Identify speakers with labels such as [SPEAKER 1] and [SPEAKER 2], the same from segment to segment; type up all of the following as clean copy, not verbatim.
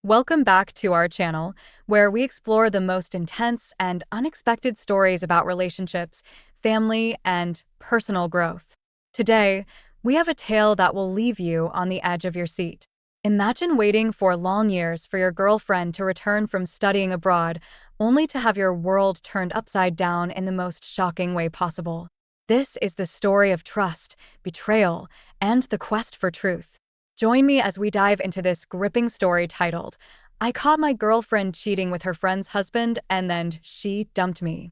[SPEAKER 1] Welcome back to our channel, where we explore the most intense and unexpected stories about relationships, family, and personal growth. Today, we have a tale that will leave you on the edge of your seat. Imagine waiting for long years for your girlfriend to return from studying abroad, only to have your world turned upside down in the most shocking way possible. This is the story of trust, betrayal, and the quest for truth. Join me as we dive into this gripping story titled, I Caught My Girlfriend Cheating with Her Friend's Husband and Then She Dumped Me.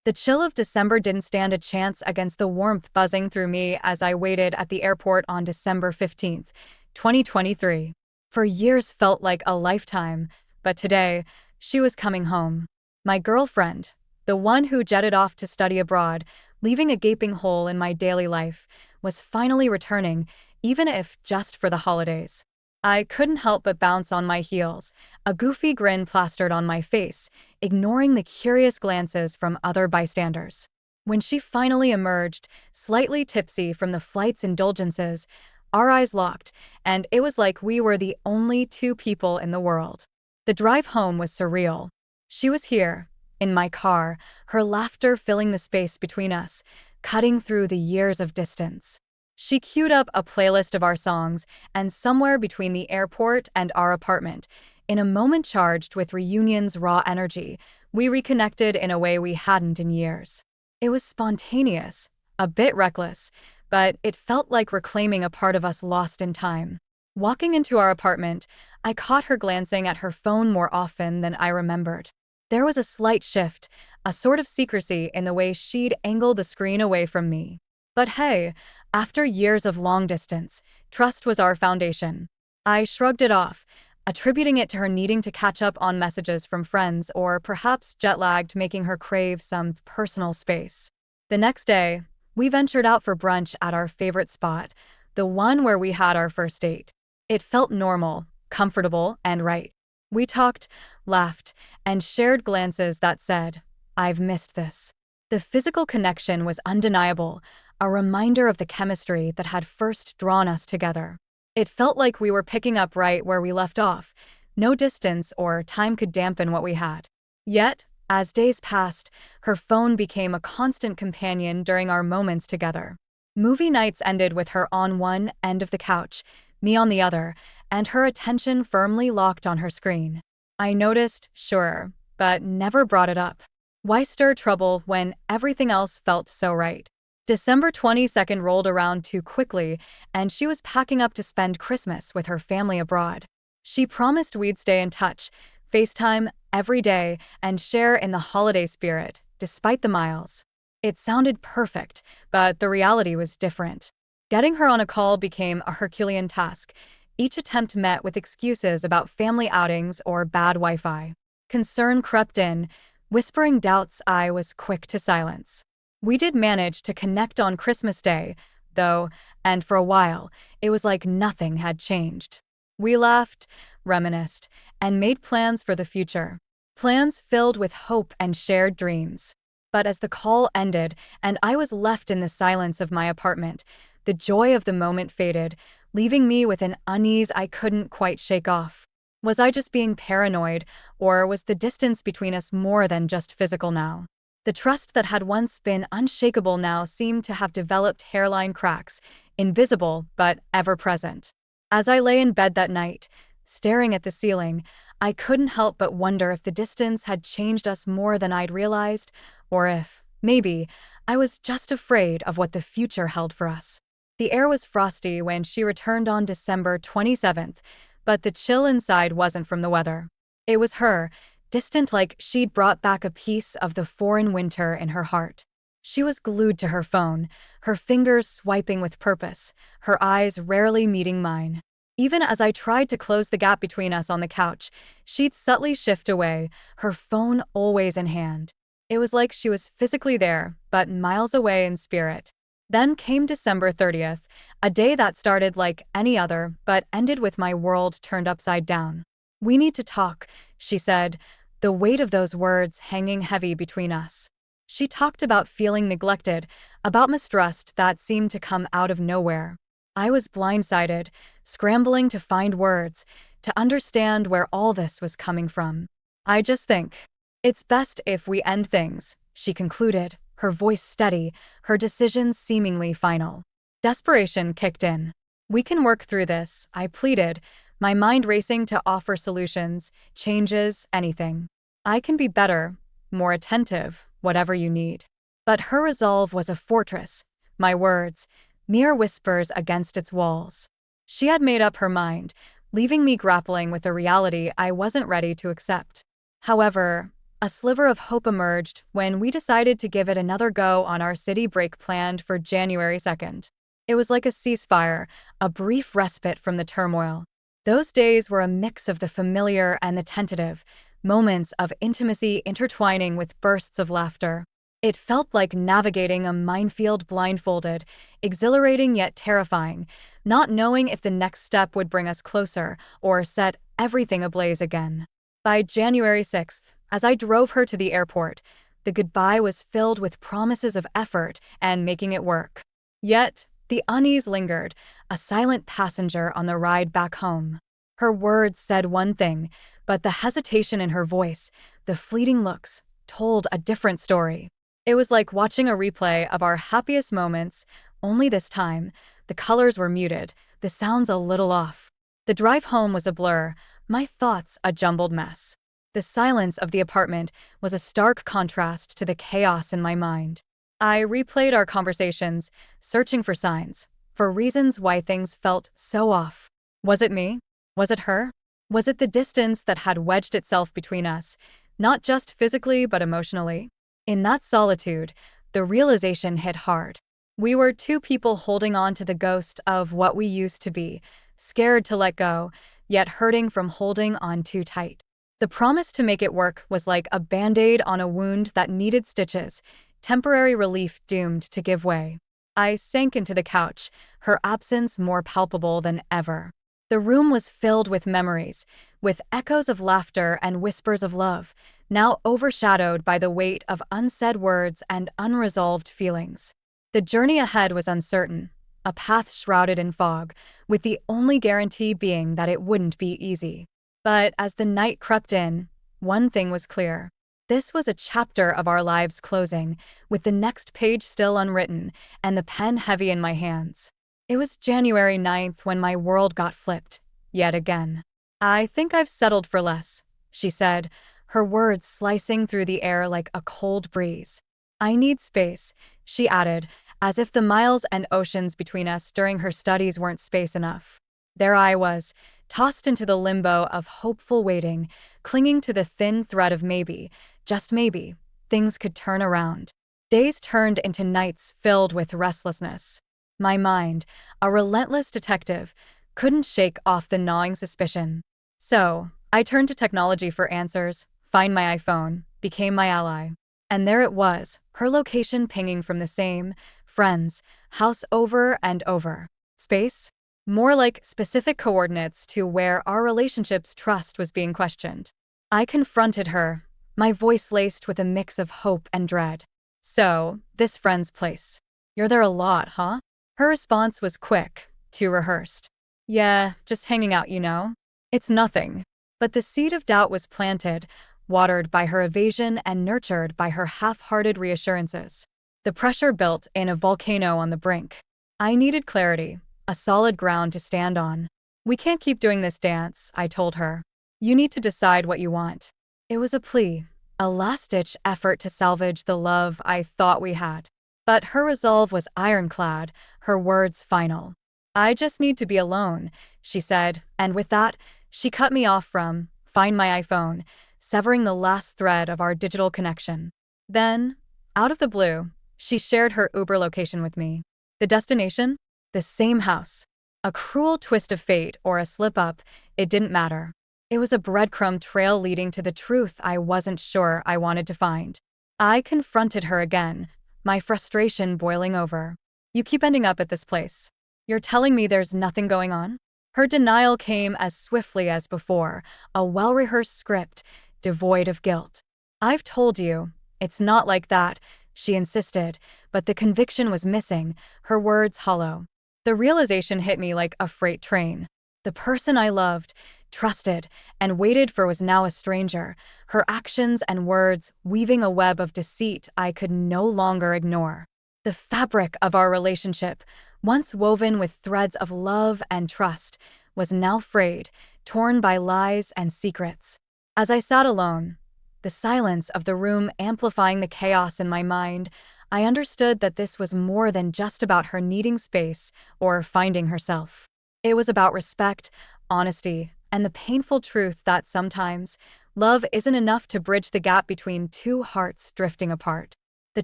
[SPEAKER 1] The chill of December didn't stand a chance against the warmth buzzing through me as I waited at the airport on December 15th, 2023. For years felt like a lifetime, but today, she was coming home. My girlfriend, the one who jetted off to study abroad, leaving a gaping hole in my daily life, was finally returning, even if just for the holidays. I couldn't help but bounce on my heels, a goofy grin plastered on my face, ignoring the curious glances from other bystanders. When she finally emerged, slightly tipsy from the flight's indulgences, our eyes locked, and it was like we were the only two people in the world. The drive home was surreal. She was here, in my car, her laughter filling the space between us, cutting through the years of distance. She queued up a playlist of our songs, and somewhere between the airport and our apartment, in a moment charged with reunion's raw energy, we reconnected in a way we hadn't in years. It was spontaneous, a bit reckless, but it felt like reclaiming a part of us lost in time. Walking into our apartment, I caught her glancing at her phone more often than I remembered. There was a slight shift, a sort of secrecy in the way she'd angled the screen away from me. But hey, after years of long distance, trust was our foundation. I shrugged it off, attributing it to her needing to catch up on messages from friends or perhaps jet-lagged making her crave some personal space. The next day, we ventured out for brunch at our favorite spot, the one where we had our first date. It felt normal, comfortable, and right. We talked, laughed, and shared glances that said, I've missed this. The physical connection was undeniable, a reminder of the chemistry that had first drawn us together. It felt like we were picking up right where we left off. No distance or time could dampen what we had. Yet, as days passed, her phone became a constant companion during our moments together. Movie nights ended with her on one end of the couch, me on the other, and her attention firmly locked on her screen. I noticed, sure, but never brought it up. Why stir trouble when everything else felt so right? December 22nd rolled around too quickly, and she was packing up to spend Christmas with her family abroad. She promised we'd stay in touch, FaceTime every day, and share in the holiday spirit, despite the miles. It sounded perfect, but the reality was different. Getting her on a call became a Herculean task, each attempt met with excuses about family outings or bad Wi-Fi. Concern crept in, whispering doubts I was quick to silence. We did manage to connect on Christmas Day, though, and for a while, it was like nothing had changed. We laughed, reminisced, and made plans for the future. Plans filled with hope and shared dreams. But as the call ended and I was left in the silence of my apartment, the joy of the moment faded, leaving me with an unease I couldn't quite shake off. Was I just being paranoid, or was the distance between us more than just physical now? The trust that had once been unshakable now seemed to have developed hairline cracks, invisible but ever present. As I lay in bed that night, staring at the ceiling, I couldn't help but wonder if the distance had changed us more than I'd realized, or if, maybe, I was just afraid of what the future held for us. The air was frosty when she returned on December 27th, but the chill inside wasn't from the weather. It was her, distant like she'd brought back a piece of the foreign winter in her heart. She was glued to her phone, her fingers swiping with purpose, her eyes rarely meeting mine. Even as I tried to close the gap between us on the couch, she'd subtly shift away, her phone always in hand. It was like she was physically there, but miles away in spirit. Then came December 30th, a day that started like any other, but ended with my world turned upside down. We need to talk, she said, the weight of those words hanging heavy between us. She talked about feeling neglected, about mistrust that seemed to come out of nowhere. I was blindsided, scrambling to find words, to understand where all this was coming from. I just think it's best if we end things, she concluded, her voice steady, her decisions seemingly final. Desperation kicked in. We can work through this, I pleaded, my mind racing to offer solutions, changes, anything. I can be better, more attentive, whatever you need. But her resolve was a fortress, my words, mere whispers against its walls. She had made up her mind, leaving me grappling with a reality I wasn't ready to accept. However, a sliver of hope emerged when we decided to give it another go on our city break planned for January 2nd. It was like a ceasefire, a brief respite from the turmoil. Those days were a mix of the familiar and the tentative, moments of intimacy intertwining with bursts of laughter. It felt like navigating a minefield blindfolded, exhilarating yet terrifying, not knowing if the next step would bring us closer or set everything ablaze again. By January 6th, as I drove her to the airport, the goodbye was filled with promises of effort and making it work. Yet, the unease lingered, a silent passenger on the ride back home. Her words said one thing, but the hesitation in her voice, the fleeting looks, told a different story. It was like watching a replay of our happiest moments, only this time, the colors were muted, the sounds a little off. The drive home was a blur, my thoughts a jumbled mess. The silence of the apartment was a stark contrast to the chaos in my mind. I replayed our conversations, searching for signs, for reasons why things felt so off. Was it me? Was it her? Was it the distance that had wedged itself between us, not just physically but emotionally? In that solitude, the realization hit hard. We were two people holding on to the ghost of what we used to be, scared to let go, yet hurting from holding on too tight. The promise to make it work was like a band-aid on a wound that needed stitches, temporary relief doomed to give way. I sank into the couch, her absence more palpable than ever. The room was filled with memories, with echoes of laughter and whispers of love, now overshadowed by the weight of unsaid words and unresolved feelings. The journey ahead was uncertain, a path shrouded in fog, with the only guarantee being that it wouldn't be easy. But as the night crept in, one thing was clear. This was a chapter of our lives closing, with the next page still unwritten, and the pen heavy in my hands. It was January 9th when my world got flipped, yet again. I think I've settled for less, she said, her words slicing through the air like a cold breeze. I need space, she added, as if the miles and oceans between us during her studies weren't space enough. There I was, tossed into the limbo of hopeful waiting, clinging to the thin thread of maybe, just maybe, things could turn around. Days turned into nights filled with restlessness. My mind, a relentless detective, couldn't shake off the gnawing suspicion. So, I turned to technology for answers. Find My iPhone became my ally. And there it was, her location pinging from the same, friends, house over and over. Space? More like specific coordinates to where our relationship's trust was being questioned. I confronted her, my voice laced with a mix of hope and dread. So, this friend's place. You're there a lot, huh? Her response was quick, too rehearsed. Yeah, just hanging out, you know? It's nothing. But the seed of doubt was planted, watered by her evasion and nurtured by her half-hearted reassurances. The pressure built in a volcano on the brink. I needed clarity, a solid ground to stand on. We can't keep doing this dance, I told her. You need to decide what you want. It was a plea, a last-ditch effort to salvage the love I thought we had. But her resolve was ironclad, her words final. I just need to be alone, she said, and with that, she cut me off from Find My iPhone, severing the last thread of our digital connection. Then, out of the blue, she shared her Uber location with me. The destination? The same house. A cruel twist of fate or a slip-up, it didn't matter. It was a breadcrumb trail leading to the truth I wasn't sure I wanted to find. I confronted her again, my frustration boiling over. You keep ending up at this place. You're telling me there's nothing going on? Her denial came as swiftly as before, a well-rehearsed script, devoid of guilt. I've told you, it's not like that, she insisted, but the conviction was missing, her words hollow. The realization hit me like a freight train. The person I loved, trusted, and waited for was now a stranger, her actions and words weaving a web of deceit I could no longer ignore. The fabric of our relationship, once woven with threads of love and trust, was now frayed, torn by lies and secrets. As I sat alone, the silence of the room amplifying the chaos in my mind, I understood that this was more than just about her needing space or finding herself. It was about respect, honesty, and the painful truth that sometimes love isn't enough to bridge the gap between two hearts drifting apart. The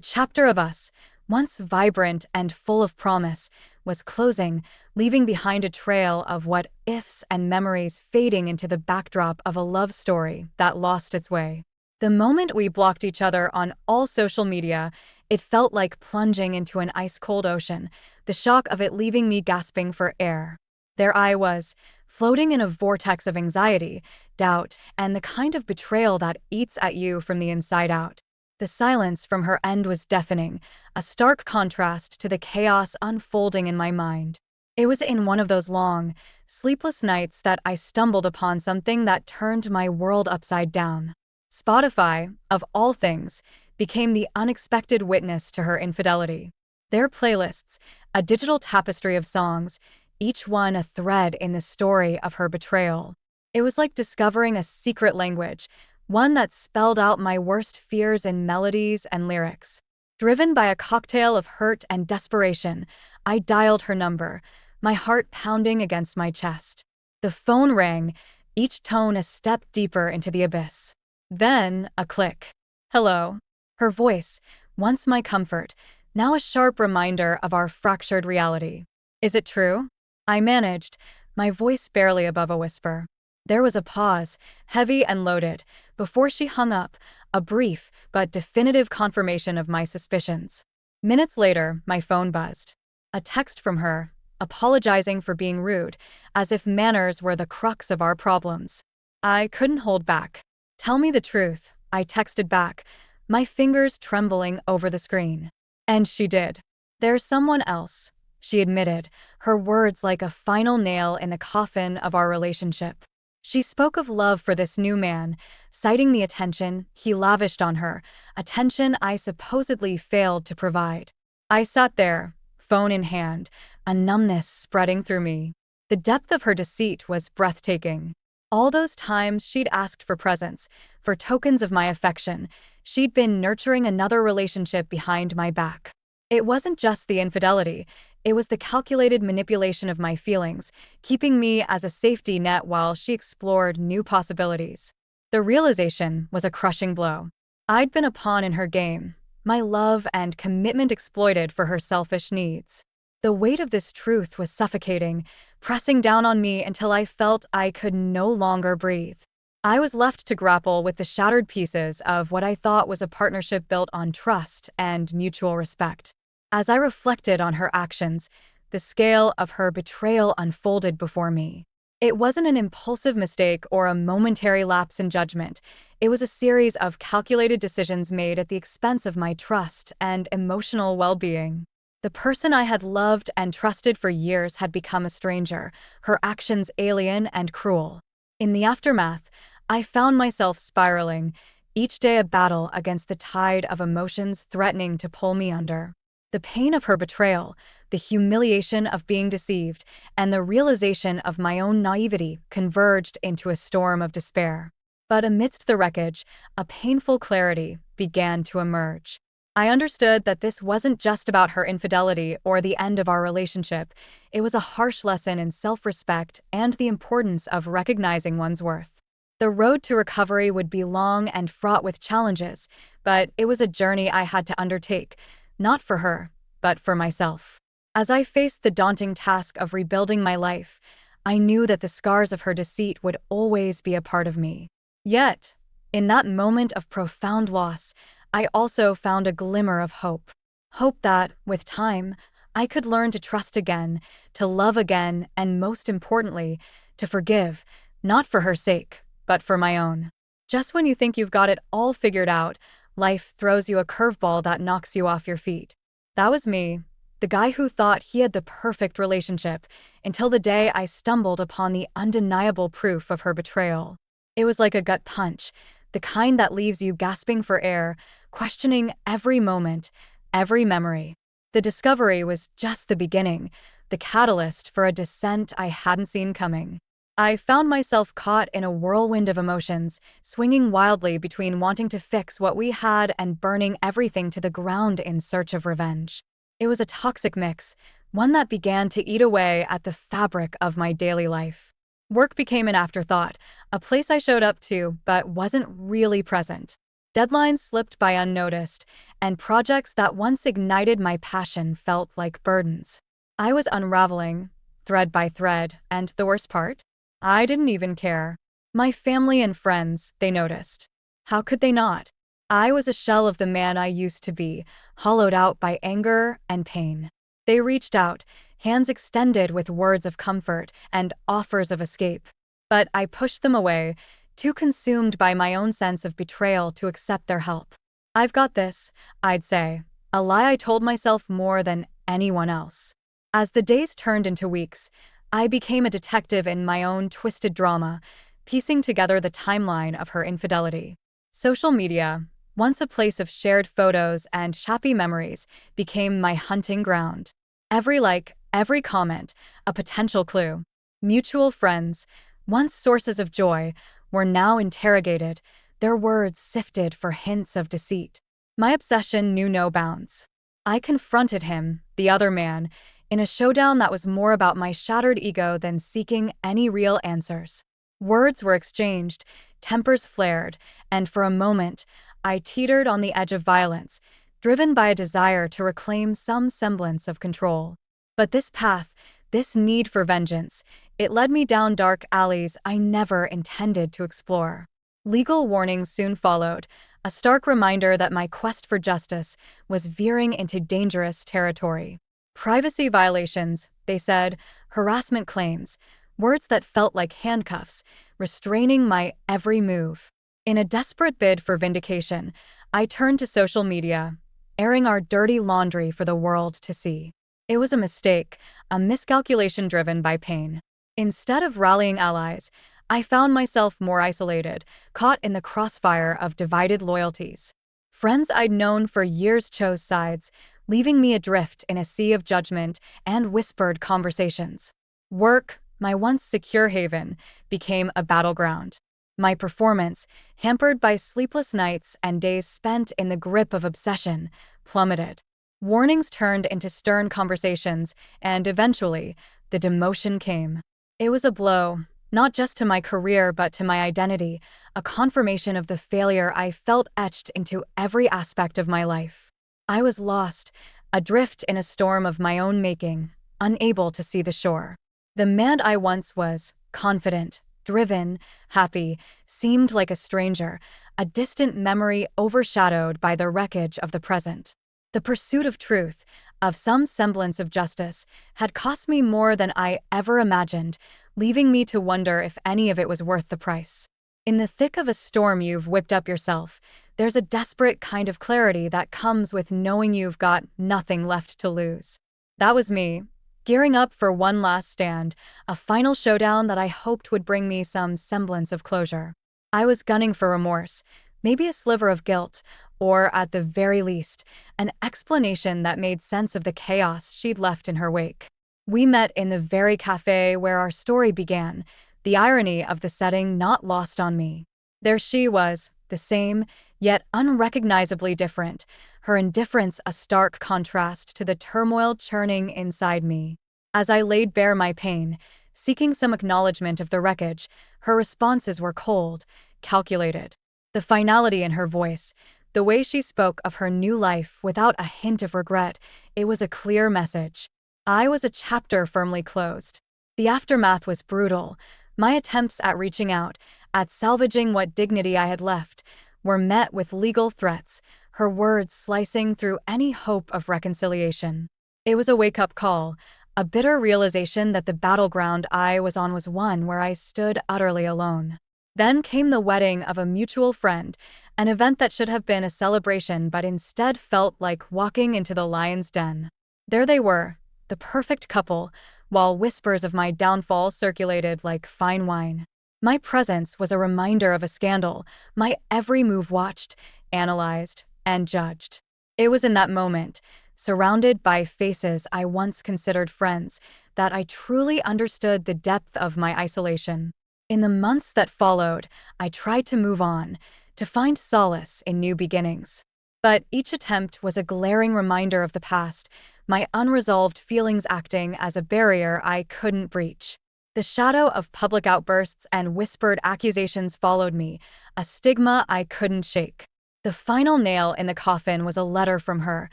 [SPEAKER 1] chapter of us, once vibrant and full of promise, was closing, leaving behind a trail of what ifs and memories fading into the backdrop of a love story that lost its way. The moment we blocked each other on all social media, it felt like plunging into an ice-cold ocean, the shock of it leaving me gasping for air. There I was, floating in a vortex of anxiety, doubt, and the kind of betrayal that eats at you from the inside out. The silence from her end was deafening, a stark contrast to the chaos unfolding in my mind. It was in one of those long, sleepless nights that I stumbled upon something that turned my world upside down. Spotify, of all things, became the unexpected witness to her infidelity. Their playlists, a digital tapestry of songs, each one a thread in the story of her betrayal. It was like discovering a secret language, one that spelled out my worst fears in melodies and lyrics. Driven by a cocktail of hurt and desperation, I dialed her number, my heart pounding against my chest. The phone rang, each tone a step deeper into the abyss. Then, a click. Hello. Her voice, once my comfort, now a sharp reminder of our fractured reality. Is it true? I managed, my voice barely above a whisper. There was a pause, heavy and loaded, before she hung up, a brief but definitive confirmation of my suspicions. Minutes later, my phone buzzed. A text from her, apologizing for being rude, as if manners were the crux of our problems. I couldn't hold back. Tell me the truth, I texted back, my fingers trembling over the screen. And she did. There's someone else, she admitted, her words like a final nail in the coffin of our relationship. She spoke of love for this new man, citing the attention he lavished on her, attention I supposedly failed to provide. I sat there, phone in hand, a numbness spreading through me. The depth of her deceit was breathtaking. All those times she'd asked for presents, for tokens of my affection, she'd been nurturing another relationship behind my back. It wasn't just the infidelity, it was the calculated manipulation of my feelings, keeping me as a safety net while she explored new possibilities. The realization was a crushing blow. I'd been a pawn in her game, my love and commitment exploited for her selfish needs. The weight of this truth was suffocating, pressing down on me until I felt I could no longer breathe. I was left to grapple with the shattered pieces of what I thought was a partnership built on trust and mutual respect. As I reflected on her actions, the scale of her betrayal unfolded before me. It wasn't an impulsive mistake or a momentary lapse in judgment. It was a series of calculated decisions made at the expense of my trust and emotional well-being. The person I had loved and trusted for years had become a stranger, her actions alien and cruel. In the aftermath, I found myself spiraling, each day a battle against the tide of emotions threatening to pull me under. The pain of her betrayal, the humiliation of being deceived, and the realization of my own naivety converged into a storm of despair. But amidst the wreckage, a painful clarity began to emerge. I understood that this wasn't just about her infidelity or the end of our relationship. It was a harsh lesson in self-respect and the importance of recognizing one's worth. The road to recovery would be long and fraught with challenges, but it was a journey I had to undertake, not for her, but for myself. As I faced the daunting task of rebuilding my life, I knew that the scars of her deceit would always be a part of me. Yet, in that moment of profound loss, I also found a glimmer of hope. Hope that, with time, I could learn to trust again, to love again, and most importantly, to forgive, not for her sake, but for my own. Just when you think you've got it all figured out, life throws you a curveball that knocks you off your feet. That was me. the guy who thought he had the perfect relationship, until the day I stumbled upon the undeniable proof of her betrayal. It was like a gut punch, the kind that leaves you gasping for air, questioning every moment, every memory. The discovery was just the beginning, the catalyst for a descent I hadn't seen coming. I found myself caught in a whirlwind of emotions, swinging wildly between wanting to fix what we had and burning everything to the ground in search of revenge. It was a toxic mix, one that began to eat away at the fabric of my daily life. Work became an afterthought, a place I showed up to but wasn't really present. Deadlines slipped by unnoticed, and projects that once ignited my passion felt like burdens. I was unraveling, thread by thread, and the worst part? I didn't even care. My family and friends, they noticed. How could they not? I was a shell of the man I used to be, hollowed out by anger and pain. They reached out, hands extended with words of comfort and offers of escape. But I pushed them away, too consumed by my own sense of betrayal to accept their help. I've got this, I'd say, a lie I told myself more than anyone else. As the days turned into weeks, I became a detective in my own twisted drama, piecing together the timeline of her infidelity. Social media, once a place of shared photos and happy memories, became my hunting ground. Every like, every comment, a potential clue. Mutual friends, once sources of joy, were now interrogated, their words sifted for hints of deceit. My obsession knew no bounds. I confronted him, the other man, in a showdown that was more about my shattered ego than seeking any real answers. Words were exchanged, tempers flared, and for a moment, I teetered on the edge of violence, driven by a desire to reclaim some semblance of control. But this path, this need for vengeance, it led me down dark alleys I never intended to explore. Legal warnings soon followed, a stark reminder that my quest for justice was veering into dangerous territory. Privacy violations, they said, harassment claims, words that felt like handcuffs, restraining my every move. In a desperate bid for vindication, I turned to social media, airing our dirty laundry for the world to see. It was a mistake, a miscalculation driven by pain. Instead of rallying allies, I found myself more isolated, caught in the crossfire of divided loyalties. Friends I'd known for years chose sides, leaving me adrift in a sea of judgment and whispered conversations. Work, my once secure haven, became a battleground. My performance, hampered by sleepless nights and days spent in the grip of obsession, plummeted. Warnings turned into stern conversations, and eventually, the demotion came. It was a blow, not just to my career but to my identity, a confirmation of the failure I felt etched into every aspect of my life. I was lost, adrift in a storm of my own making, unable to see the shore. The man I once was, confident, driven, happy, seemed like a stranger, a distant memory overshadowed by the wreckage of the present. The pursuit of truth, of some semblance of justice, had cost me more than I ever imagined, leaving me to wonder if any of it was worth the price. In the thick of a storm you've whipped up yourself, there's a desperate kind of clarity that comes with knowing you've got nothing left to lose. That was me, gearing up for one last stand, a final showdown that I hoped would bring me some semblance of closure. I was gunning for remorse, maybe a sliver of guilt, or at the very least, an explanation that made sense of the chaos she'd left in her wake. We met in the very cafe where our story began, the irony of the setting not lost on me. There she was, the same, yet unrecognizably different, her indifference a stark contrast to the turmoil churning inside me. As I laid bare my pain, seeking some acknowledgement of the wreckage, her responses were cold, calculated. The finality in her voice, the way she spoke of her new life without a hint of regret, it was a clear message. I was a chapter firmly closed. The aftermath was brutal. My attempts at reaching out, at salvaging what dignity I had left, were met with legal threats, her words slicing through any hope of reconciliation. It was a wake-up call, a bitter realization that the battleground I was on was one where I stood utterly alone. Then came the wedding of a mutual friend, an event that should have been a celebration but instead felt like walking into the lion's den. There they were, the perfect couple, while whispers of my downfall circulated like fine wine. My presence was a reminder of a scandal, my every move watched, analyzed, and judged. It was in that moment, surrounded by faces I once considered friends, that I truly understood the depth of my isolation. In the months that followed, I tried to move on, to find solace in new beginnings. But each attempt was a glaring reminder of the past, my unresolved feelings acting as a barrier I couldn't breach. The shadow of public outbursts and whispered accusations followed me, a stigma I couldn't shake. The final nail in the coffin was a letter from her,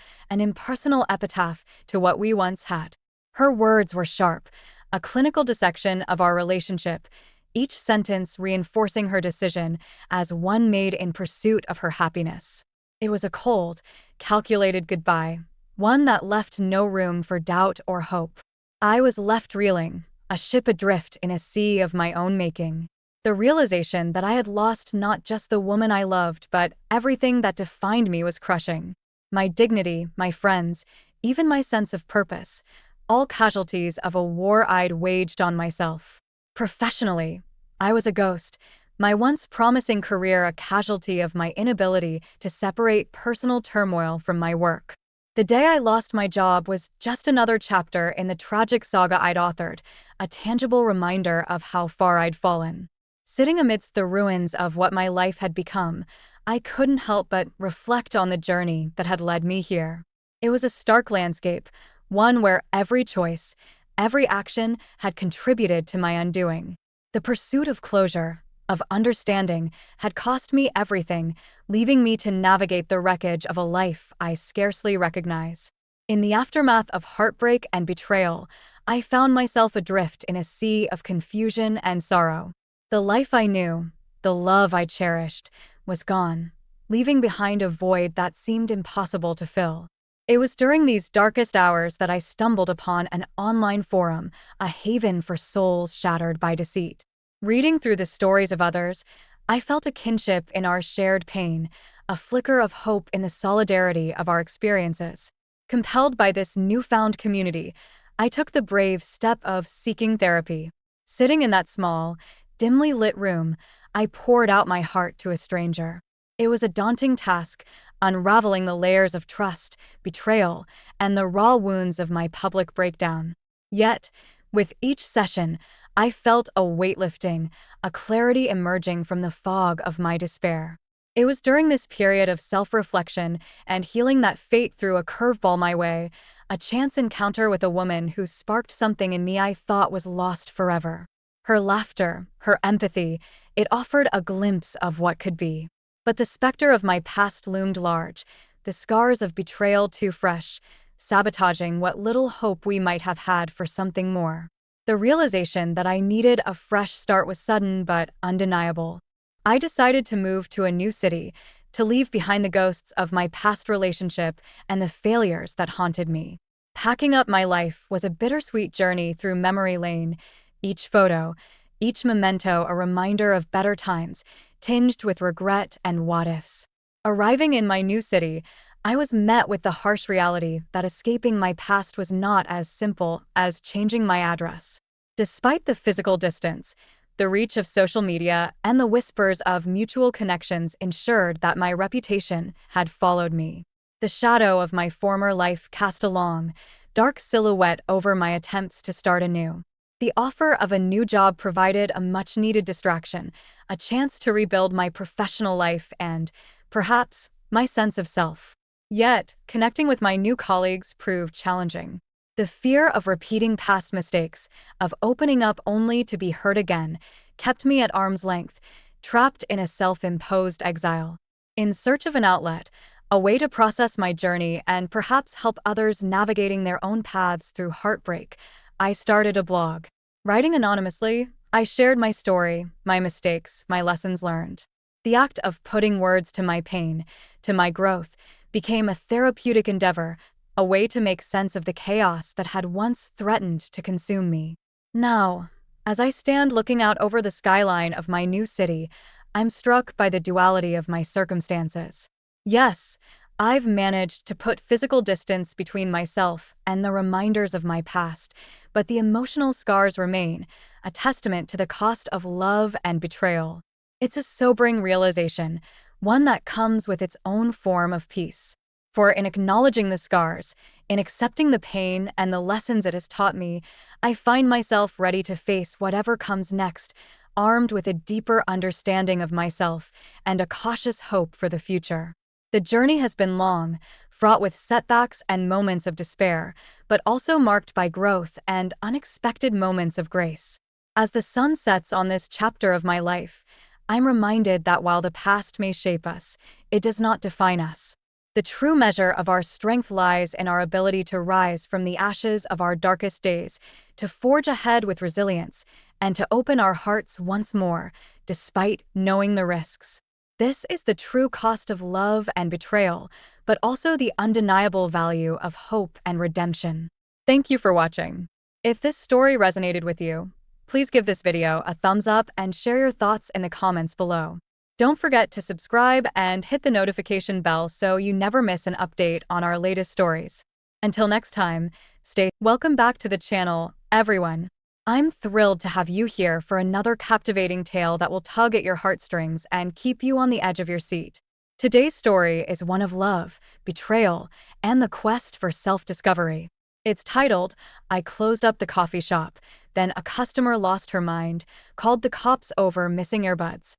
[SPEAKER 1] an impersonal epitaph to what we once had. Her words were sharp, a clinical dissection of our relationship, each sentence reinforcing her decision as one made in pursuit of her happiness. It was a cold, calculated goodbye, one that left no room for doubt or hope. I was left reeling, a ship adrift in a sea of my own making. The realization that I had lost not just the woman I loved, but everything that defined me was crushing. My dignity, my friends, even my sense of purpose, all casualties of a war I'd waged on myself. Professionally, I was a ghost, my once promising career a casualty of my inability to separate personal turmoil from my work. The day I lost my job was just another chapter in the tragic saga I'd authored, a tangible reminder of how far I'd fallen. Sitting amidst the ruins of what my life had become, I couldn't help but reflect on the journey that had led me here. It was a stark landscape, one where every choice, every action had contributed to my undoing. The pursuit of closure, of understanding, had cost me everything, leaving me to navigate the wreckage of a life I scarcely recognize. In the aftermath of heartbreak and betrayal, I found myself adrift in a sea of confusion and sorrow. The life I knew, the love I cherished, was gone, leaving behind a void that seemed impossible to fill. It was during these darkest hours that I stumbled upon an online forum, a haven for souls shattered by deceit. Reading through the stories of others, I felt a kinship in our shared pain, a flicker of hope in the solidarity of our experiences. Compelled by this newfound community, I took the brave step of seeking therapy. Sitting in that small, dimly lit room, I poured out my heart to a stranger. It was a daunting task, unraveling the layers of trust, betrayal, and the raw wounds of my public breakdown. Yet, with each session, I felt a weight lifting, a clarity emerging from the fog of my despair. It was during this period of self-reflection and healing that fate threw a curveball my way, a chance encounter with a woman who sparked something in me I thought was lost forever. Her laughter, her empathy, it offered a glimpse of what could be. But the specter of my past loomed large, the scars of betrayal too fresh, sabotaging what little hope we might have had for something more. The realization that I needed a fresh start was sudden but undeniable. I decided to move to a new city, to leave behind the ghosts of my past relationship and the failures that haunted me. Packing up my life was a bittersweet journey through memory lane, each photo, each memento a reminder of better times, tinged with regret and what-ifs. Arriving in my new city, I was met with the harsh reality that escaping my past was not as simple as changing my address. Despite the physical distance, the reach of social media and the whispers of mutual connections ensured that my reputation had followed me. The shadow of my former life cast a long, dark silhouette over my attempts to start anew. The offer of a new job provided a much-needed distraction, a chance to rebuild my professional life and, perhaps, my sense of self. Yet, connecting with my new colleagues proved challenging. The fear of repeating past mistakes, of opening up only to be hurt again, kept me at arm's length, trapped in a self-imposed exile. In search of an outlet, a way to process my journey and perhaps help others navigating their own paths through heartbreak, I started a blog. Writing anonymously, I shared my story, my mistakes, my lessons learned. The act of putting words to my pain, to my growth, became a therapeutic endeavor, a way to make sense of the chaos that had once threatened to consume me. Now, as I stand looking out over the skyline of my new city, I'm struck by the duality of my circumstances. Yes, I've managed to put physical distance between myself and the reminders of my past, but the emotional scars remain, a testament to the cost of love and betrayal. It's a sobering realization, one that comes with its own form of peace. For in acknowledging the scars, in accepting the pain and the lessons it has taught me, I find myself ready to face whatever comes next, armed with a deeper understanding of myself and a cautious hope for the future. The journey has been long, fraught with setbacks and moments of despair, but also marked by growth and unexpected moments of grace. As the sun sets on this chapter of my life, I'm reminded that while the past may shape us, it does not define us. The true measure of our strength lies in our ability to rise from the ashes of our darkest days, to forge ahead with resilience, and to open our hearts once more, despite knowing the risks. This is the true cost of love and betrayal, but also the undeniable value of hope and redemption. Thank you for watching. If this story resonated with you, please give this video a thumbs up and share your thoughts in the comments below. Don't forget to subscribe and hit the notification bell so you never miss an update on our latest stories. Until next time, welcome back to the channel, everyone. I'm thrilled to have you here for another captivating tale that will tug at your heartstrings and keep you on the edge of your seat. Today's story is one of love, betrayal, and the quest for self-discovery. It's titled, I Closed Up the Coffee Shop, Then a Customer Lost Her Mind, Called the Cops Over Missing Earbuds.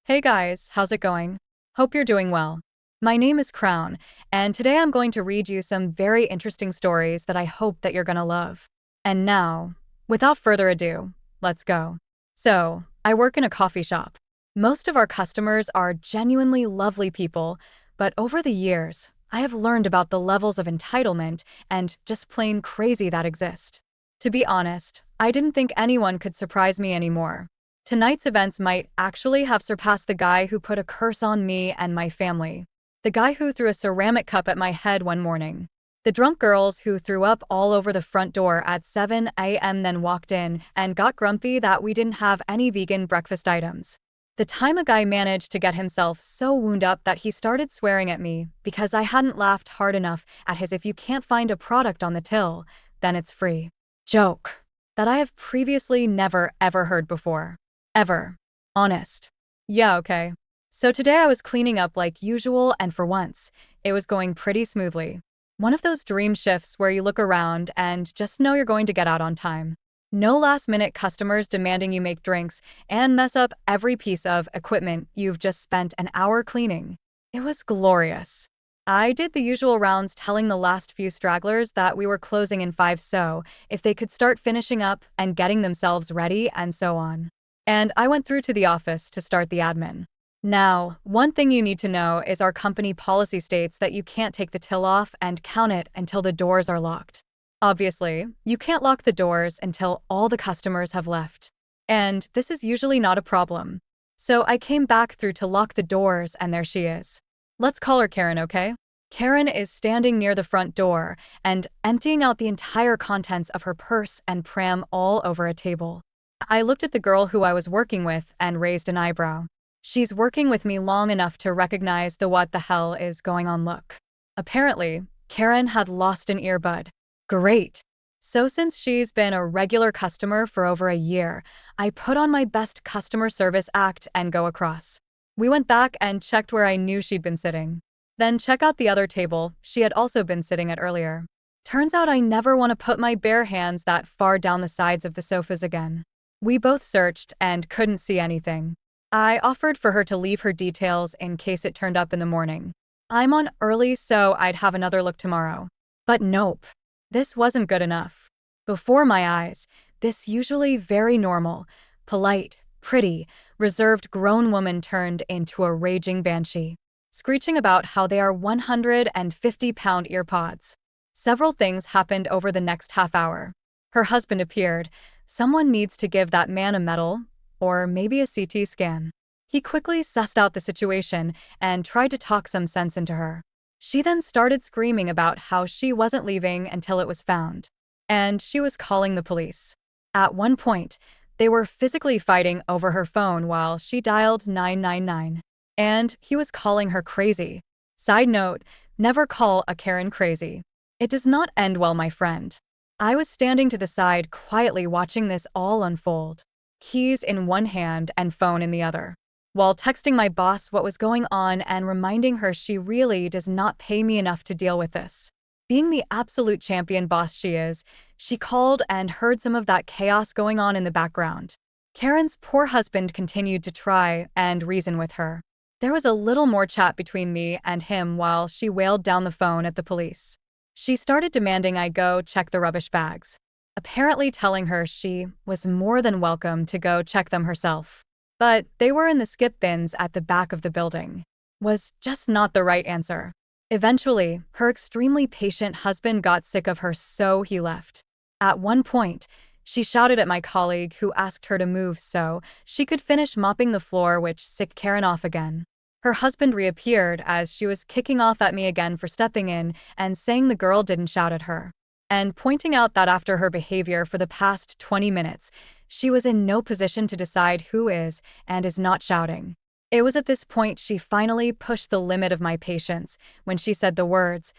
[SPEAKER 1] Hey guys, how's it going? Hope you're doing well. My name is Crown, and today I'm going to read you some very interesting stories that I hope that you're gonna love. And now, without further ado, let's go. So, I work in a coffee shop. Most of our customers are genuinely lovely people, but over the years, I have learned about the levels of entitlement and just plain crazy that exist. To be honest, I didn't think anyone could surprise me anymore. Tonight's events might actually have surpassed the guy who put a curse on me and my family. The guy who threw a ceramic cup at my head one morning. The drunk girls who threw up all over the front door at 7 a.m. then walked in and got grumpy that we didn't have any vegan breakfast items. The time a guy managed to get himself so wound up that he started swearing at me because I hadn't laughed hard enough at his "if you can't find a product on the till, then it's free" joke that I have previously never ever heard before. Ever. Honest. Yeah, okay. So today I was cleaning up like usual, and for once, it was going pretty smoothly. One of those dream shifts where you look around and just know you're going to get out on time. No last-minute customers demanding you make drinks and mess up every piece of equipment you've just spent an hour cleaning. It was glorious. I did the usual rounds telling the last few stragglers that we were closing in 5, so if they could start finishing up and getting themselves ready and so on. And I went through to the office to start the admin. Now, one thing you need to know is our company policy states that you can't take the till off and count it until the doors are locked. Obviously, you can't lock the doors until all the customers have left. And this is usually not a problem. So I came back through to lock the doors, and there she is. Let's call her Karen, okay? Karen is standing near the front door and emptying out the entire contents of her purse and pram all over a table. I looked at the girl who I was working with and raised an eyebrow. She's working with me long enough to recognize the what the hell is going on look. Apparently, Karen had lost an earbud. Great. So since she's been a regular customer for over a year, I put on my best customer service act and go across. We went back and checked where I knew she'd been sitting. Then check out the other table she had also been sitting at earlier. Turns out I never want to put my bare hands that far down the sides of the sofas again. We both searched and couldn't see anything. I offered for her to leave her details in case it turned up in the morning. I'm on early, so I'd have another look tomorrow. But nope. This wasn't good enough. Before my eyes, this usually very normal, polite, pretty, reserved grown woman turned into a raging banshee, screeching about how they are 150-pound earpods. Several things happened over the next half hour. Her husband appeared. Someone needs to give that man a medal, or maybe a CT scan. He quickly sussed out the situation and tried to talk some sense into her. She then started screaming about how she wasn't leaving until it was found, and she was calling the police. At one point, they were physically fighting over her phone while she dialed 999, and he was calling her crazy. Side note, Never call a Karen crazy. It does not end well, my friend. I was standing to the side, quietly watching this all unfold, keys in one hand and phone in the other, while texting my boss what was going on and reminding her she really does not pay me enough to deal with this. Being the absolute champion boss she is, she called and heard some of that chaos going on in the background. Karen's poor husband continued to try and reason with her. There was a little more chat between me and him while she wailed down the phone at the police. She started demanding I go check the rubbish bags, apparently telling her she was more than welcome to go check them herself. But they were in the skip bins at the back of the building. Was just not the right answer. Eventually, her extremely patient husband got sick of her, so he left. At one point, she shouted at my colleague who asked her to move so she could finish mopping the floor, which sicked Karen off again. Her husband reappeared as she was kicking off at me again for stepping in and saying the girl didn't shout at her, and pointing out that after her behavior for the past 20 minutes, she was in no position to decide who is and is not shouting. It was at this point she finally pushed the limit of my patience when she said the words,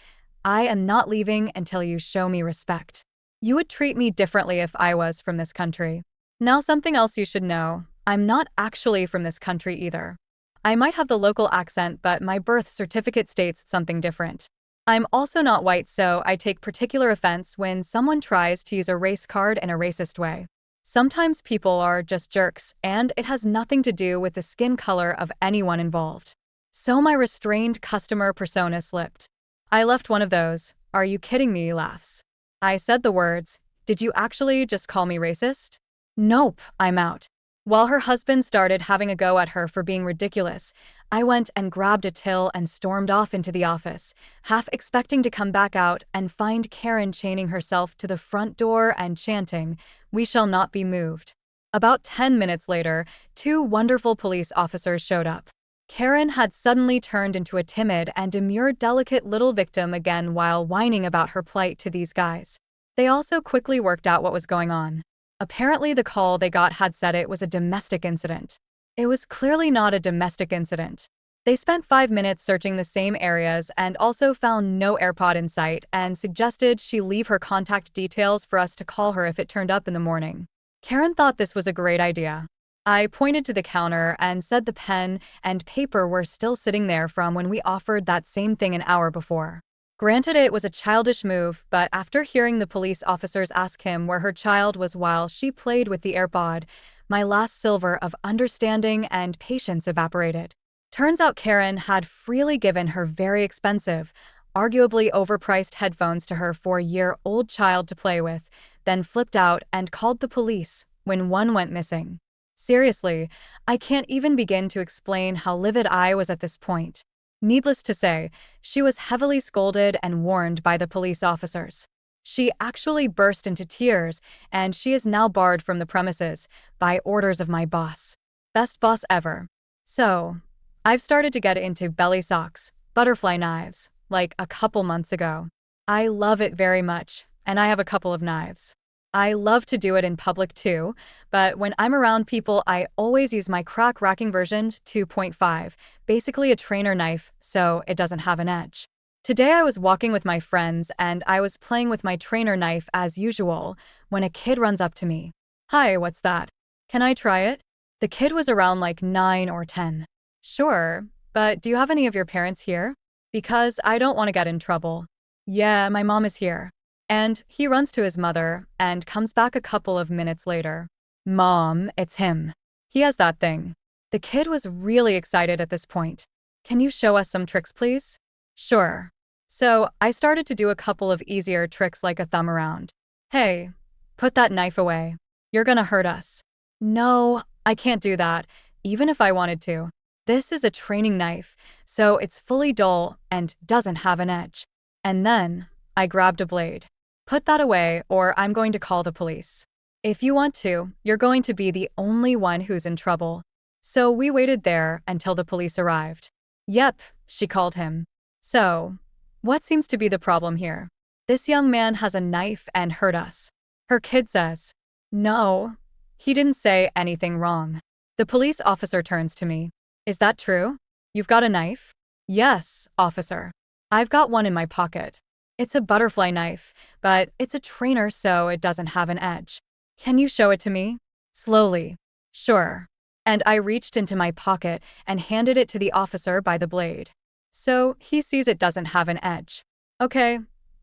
[SPEAKER 1] "I am not leaving until you show me respect. You would treat me differently if I was from this country." Now, something else you should know, I'm not actually from this country either. I might have the local accent, but my birth certificate states something different. I'm also not white, so I take particular offense when someone tries to use a race card in a racist way. Sometimes people are just jerks, and it has nothing to do with the skin color of anyone involved. So my restrained customer persona slipped. I left one of those "are you kidding me" laughs. I said the words, "Did you actually just call me racist?" "Nope, I'm out." While her husband started having a go at her for being ridiculous, I went and grabbed a till and stormed off into the office, half expecting to come back out and find Karen chaining herself to the front door and chanting, "We shall not be moved." About 10 minutes later, two wonderful police officers showed up. Karen had suddenly turned into a timid and demure, delicate little victim again while whining about her plight to these guys. They also quickly worked out what was going on. Apparently the call they got had said it was a domestic incident. It was clearly not a domestic incident. They spent 5 minutes searching the same areas and also found no AirPod in sight and suggested she leave her contact details for us to call her if it turned up in the morning. Karen thought this was a great idea. I pointed to the counter and said the pen and paper were still sitting there from when we offered that same thing an hour before. Granted, it was a childish move, but after hearing the police officers ask him where her child was while she played with the AirPod, my last silver of understanding and patience evaporated. Turns out Karen had freely given her very expensive, arguably overpriced headphones to her 4-year-old child to play with, then flipped out and called the police when one went missing. Seriously, I can't even begin to explain how livid I was at this point. Needless to say, she was heavily scolded and warned by the police officers. She actually burst into tears, and she is now barred from the premises by orders of my boss. Best boss ever. So, I've started to get into belly socks, butterfly knives, like a couple months ago. I love it very much, and I have a couple of knives. I love to do it in public too, but when I'm around people, I always use my crack racking version 2.5, basically a trainer knife, so it doesn't have an edge. Today I was walking with my friends and I was playing with my trainer knife as usual when a kid runs up to me. "Hi, what's that? Can I try it?" The kid was around like 9 or 10. "Sure, but do you have any of your parents here? Because I don't want to get in trouble." "Yeah, my mom is here." And he runs to his mother and comes back a couple of minutes later. "Mom, it's him. He has that thing." The kid was really excited at this point. "Can you show us some tricks, please?" "Sure." So I started to do a couple of easier tricks like a thumb around. "Hey, put that knife away. You're gonna hurt us." "No, I can't do that, even if I wanted to. This is a training knife, so it's fully dull and doesn't have an edge." And then I grabbed a blade. "Put that away or I'm going to call the police. If you want to, you're going to be the only one who's in trouble." So we waited there until the police arrived. "Yep," she called him. "So, what seems to be the problem here? This young man has a knife and hurt us." Her kid says. "No, he didn't say anything wrong." The police officer turns to me. "Is that true? You've got a knife?" "Yes, officer." I've got one in my pocket. It's a butterfly knife, but it's a trainer so it doesn't have an edge. Can you show it to me? Slowly. Sure. And I reached into my pocket and handed it to the officer by the blade. So he sees it doesn't have an edge. Okay,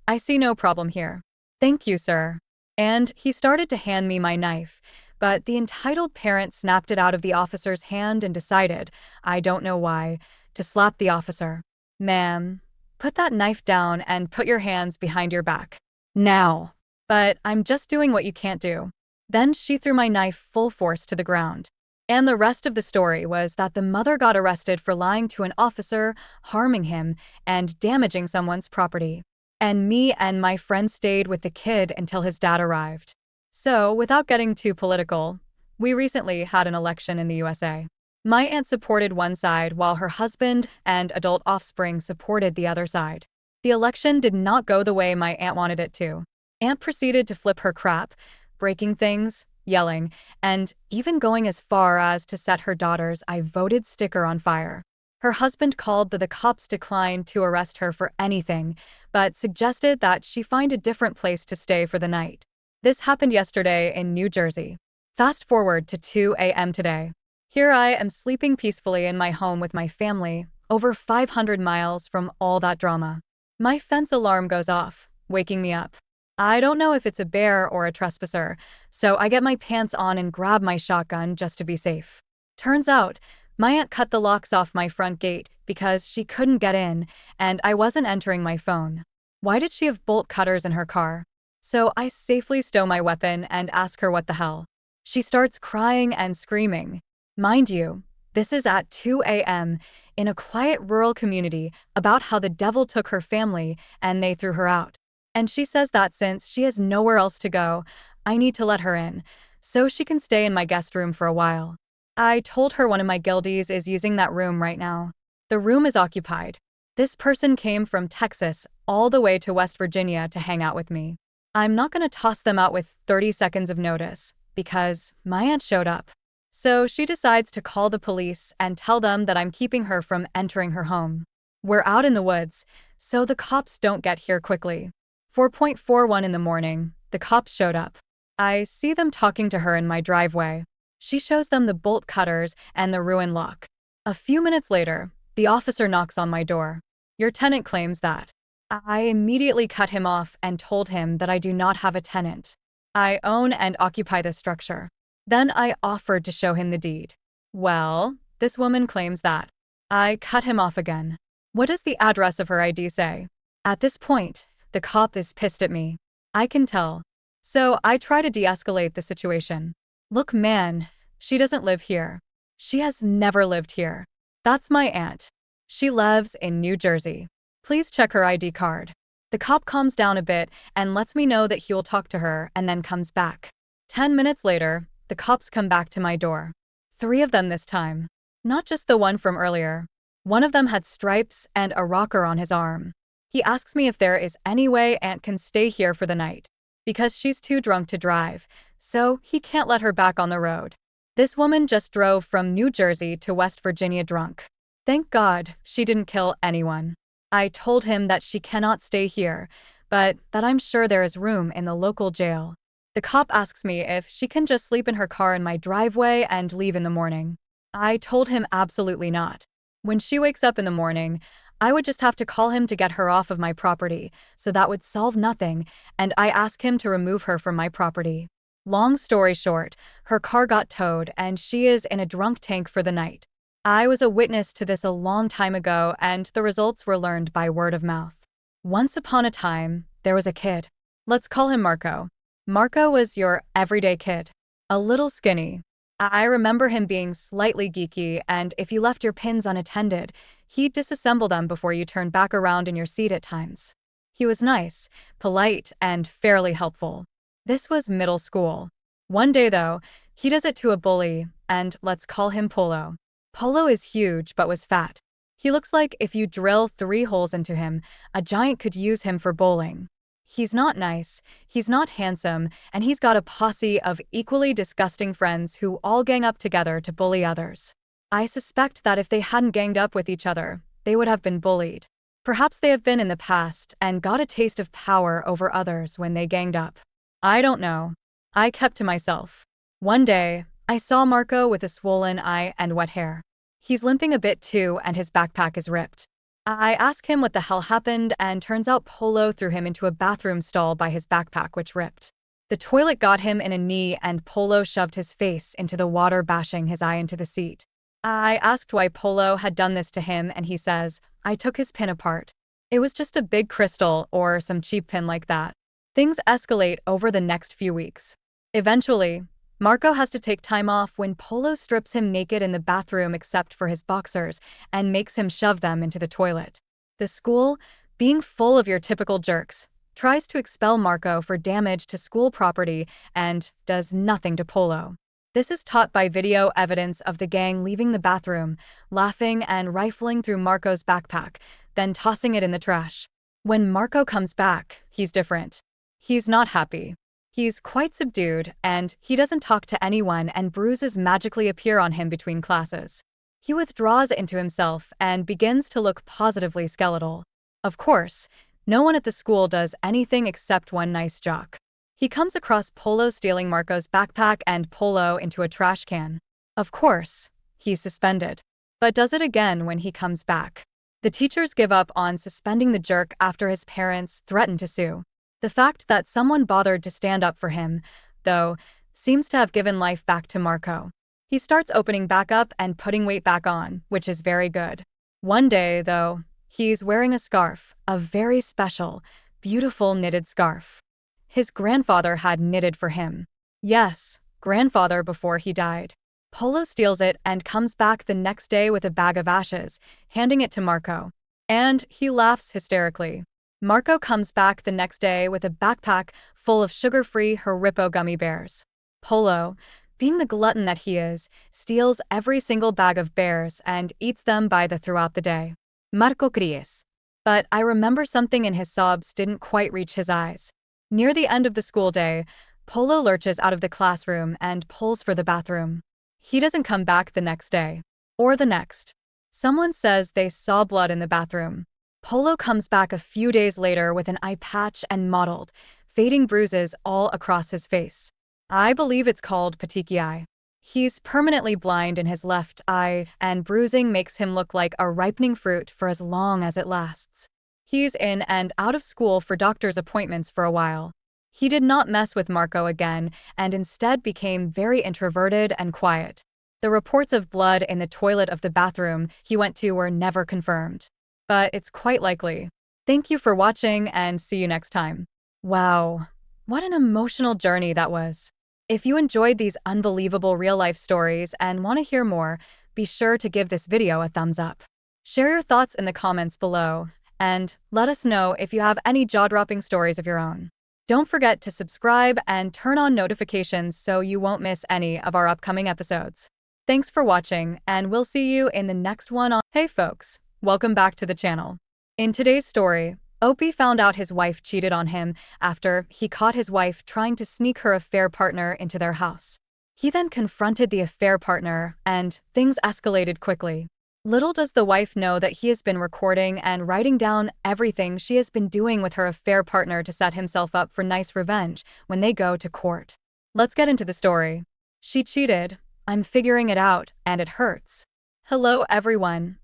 [SPEAKER 1] I see no problem here. Thank you, sir. And he started to hand me my knife, but the entitled parent snapped it out of the officer's hand and decided, I don't know why, to slap the officer. Ma'am, put that knife down and put your hands behind your back. Now. But I'm just doing what you can't do. Then she threw my knife full force to the ground. And the rest of the story was that the mother got arrested for lying to an officer, harming him, and damaging someone's property. And me and my friend stayed with the kid until his dad arrived. So, without getting too political, we recently had an election in the USA. My aunt supported one side while her husband and adult offspring supported the other side. The election did not go the way my aunt wanted it to. Aunt proceeded to flip her crap, breaking things, yelling, and even going as far as to set her daughter's "I voted" sticker on fire. Her husband called that the cops declined to arrest her for anything, but suggested that she find a different place to stay for the night. This happened yesterday in New Jersey. Fast forward to 2 a.m. today. Here I am sleeping peacefully in my home with my family, over 500 miles from all that drama. My fence alarm goes off, waking me up. I don't know if it's a bear or a trespasser, so I get my pants on and grab my shotgun just to be safe. Turns out, my aunt cut the locks off my front gate because she couldn't get in, and I wasn't entering my phone. Why did she have bolt cutters in her car? So I safely stow my weapon and ask her what the hell. She starts crying and screaming. Mind you, this is at 2 a.m. in a quiet rural community about how the devil took her family and they threw her out. And she says that since she has nowhere else to go, I need to let her in, so she can stay in my guest room for a while. I told her one of my guildies is using that room right now. The room is occupied. This person came from Texas all the way to West Virginia to hang out with me. I'm not going to toss them out with 30 seconds of notice, because my aunt showed up. So she decides to call the police and tell them that I'm keeping her from entering her home. We're out in the woods, so the cops don't get here quickly. 4:41 in the morning, the cops showed up. I see them talking to her in my driveway. She shows them the bolt cutters and the ruined lock. A few minutes later, the officer knocks on my door. Your tenant claims that. I immediately cut him off and told him that I do not have a tenant. I own and occupy the structure. Then I offered to show him the deed. Well, this woman claims that. I cut him off again. What does the address of her ID say? At this point, the cop is pissed at me. I can tell. So I try to de-escalate the situation. Look, man, she doesn't live here. She has never lived here. That's my aunt. She lives in New Jersey. Please check her ID card. The cop calms down a bit and lets me know that he will talk to her and then comes back. 10 minutes later, the cops come back to my door. 3 of them this time. Not just the one from earlier. One of them had stripes and a rocker on his arm. He asks me if there is any way Aunt can stay here for the night, because she's too drunk to drive, so he can't let her back on the road. This woman just drove from New Jersey to West Virginia drunk. Thank God she didn't kill anyone. I told him that she cannot stay here, but that I'm sure there is room in the local jail. The cop asks me if she can just sleep in her car in my driveway and leave in the morning. I told him absolutely not. When she wakes up in the morning, I would just have to call him to get her off of my property, so that would solve nothing, and I ask him to remove her from my property. Long story short, her car got towed and she is in a drunk tank for the night. I was a witness to this a long time ago, and the results were learned by word of mouth. Once upon a time, there was a kid. Let's call him Marco. Marco was your everyday kid. A little skinny. I remember him being slightly geeky, and if you left your pins unattended, he'd disassemble them before you turned back around in your seat at times. He was nice, polite, and fairly helpful. This was middle school. One day, though, he does it to a bully, and let's call him Polo. Polo is huge but was fat. He looks like if you drill 3 holes into him, a giant could use him for bowling. He's not nice, he's not handsome, and he's got a posse of equally disgusting friends who all gang up together to bully others. I suspect that if they hadn't ganged up with each other, they would have been bullied. Perhaps they have been in the past and got a taste of power over others when they ganged up. I don't know. I kept to myself. One day, I saw Marco with a swollen eye and wet hair. He's limping a bit too, and his backpack is ripped. I ask him what the hell happened, and turns out Polo threw him into a bathroom stall by his backpack, which ripped. The toilet got him in a knee, and Polo shoved his face into the water, bashing his eye into the seat. I asked why Polo had done this to him, and he says, I took his pin apart. It was just a big crystal or some cheap pin like that. Things escalate over the next few weeks. Eventually, Marco has to take time off when Polo strips him naked in the bathroom except for his boxers and makes him shove them into the toilet. The school, being full of your typical jerks, tries to expel Marco for damage to school property and does nothing to Polo. This is taught by video evidence of the gang leaving the bathroom, laughing and rifling through Marco's backpack, then tossing it in the trash. When Marco comes back, he's different. He's not happy. He's quite subdued, and he doesn't talk to anyone, and bruises magically appear on him between classes. He withdraws into himself and begins to look positively skeletal. Of course, no one at the school does anything except one nice jock. He comes across Polo stealing Marco's backpack and Polo into a trash can. Of course, he's suspended. But does it again when he comes back. The teachers give up on suspending the jerk after his parents threaten to sue. The fact that someone bothered to stand up for him, though, seems to have given life back to Marco. He starts opening back up and putting weight back on, which is very good. One day, though, he's wearing a scarf, a very special, beautiful knitted scarf. His grandfather had knitted for him. Yes, grandfather before he died. Polo steals it and comes back the next day with a bag of ashes, handing it to Marco. And he laughs hysterically. Marco comes back the next day with a backpack full of sugar-free Haribo gummy bears. Polo, being the glutton that he is, steals every single bag of bears and eats them by the throughout the day. Marco cries. But I remember something in his sobs didn't quite reach his eyes. Near the end of the school day, Polo lurches out of the classroom and pulls for the bathroom. He doesn't come back the next day. Or the next. Someone says they saw blood in the bathroom. Polo comes back a few days later with an eye patch and mottled, fading bruises all across his face. I believe it's called petechiae. He's permanently blind in his left eye, and bruising makes him look like a ripening fruit for as long as it lasts. He's in and out of school for doctor's appointments for a while. He did not mess with Marco again and instead became very introverted and quiet. The reports of blood in the toilet of the bathroom he went to were never confirmed. But it's quite likely. Thank you for watching and see you next time. Wow, what an emotional journey that was. If you enjoyed these unbelievable real-life stories and want to hear more, be sure to give this video a thumbs up. Share your thoughts in the comments below, and let us know if you have any jaw-dropping stories of your own. Don't forget to subscribe and turn on notifications so you won't miss any of our upcoming episodes. Thanks for watching, and we'll see you in the next one on... Hey folks, welcome back to the channel. In today's story, Opie found out his wife cheated on him after he caught his wife trying to sneak her affair partner into their house. He then confronted the affair partner, and things escalated quickly. Little does the wife know that he has been recording and writing down everything she has been doing with her affair partner to set himself up for nice revenge when they go to court. Let's get into the story. She cheated. I'm figuring it out, and it hurts. Hello everyone.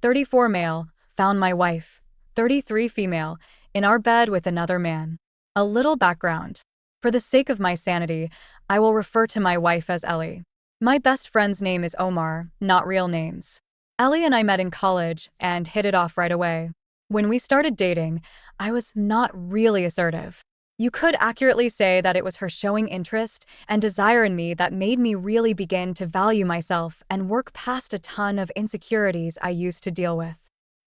[SPEAKER 1] 34 male, found my wife, 33 female, in our bed with another man. A little background. For the sake of my sanity, I will refer to my wife as Ellie. My best friend's name is Omar, not real names. Ellie and I met in college and hit it off right away. When we started dating, I was not really assertive. You could accurately say that it was her showing interest and desire in me that made me really begin to value myself and work past a ton of insecurities I used to deal with.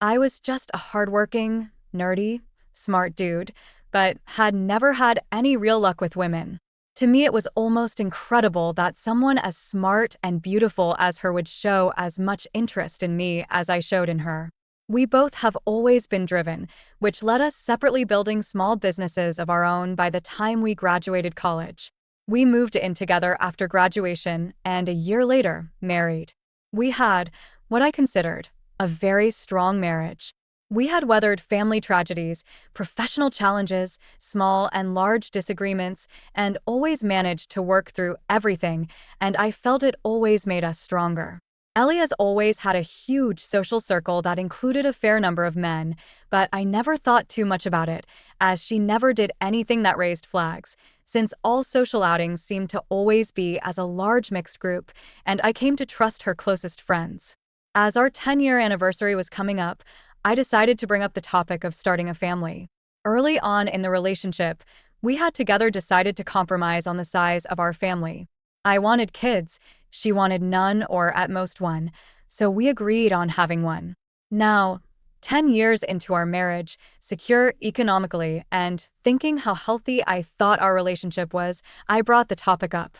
[SPEAKER 1] I was just a hardworking, nerdy, smart dude, but had never had any real luck with women. To me, it was almost incredible that someone as smart and beautiful as her would show as much interest in me as I showed in her. We both have always been driven, which led us separately building small businesses of our own by the time we graduated college. We moved in together after graduation and a year later, married. We had, what I considered, a very strong marriage. We had weathered family tragedies, professional challenges, small and large disagreements, and always managed to work through everything, and I felt it always made us stronger. Ellie has always had a huge social circle that included a fair number of men, but I never thought too much about it, as she never did anything that raised flags, since all social outings seemed to always be as a large mixed group, and I came to trust her closest friends. As our 10-year anniversary was coming up, I decided to bring up the topic of starting a family. Early on in the relationship, we had together decided to compromise on the size of our family. I wanted kids, she wanted none or at most one, so we agreed on having one. Now, 10 years into our marriage, secure economically, and thinking how healthy I thought our relationship was, I brought the topic up.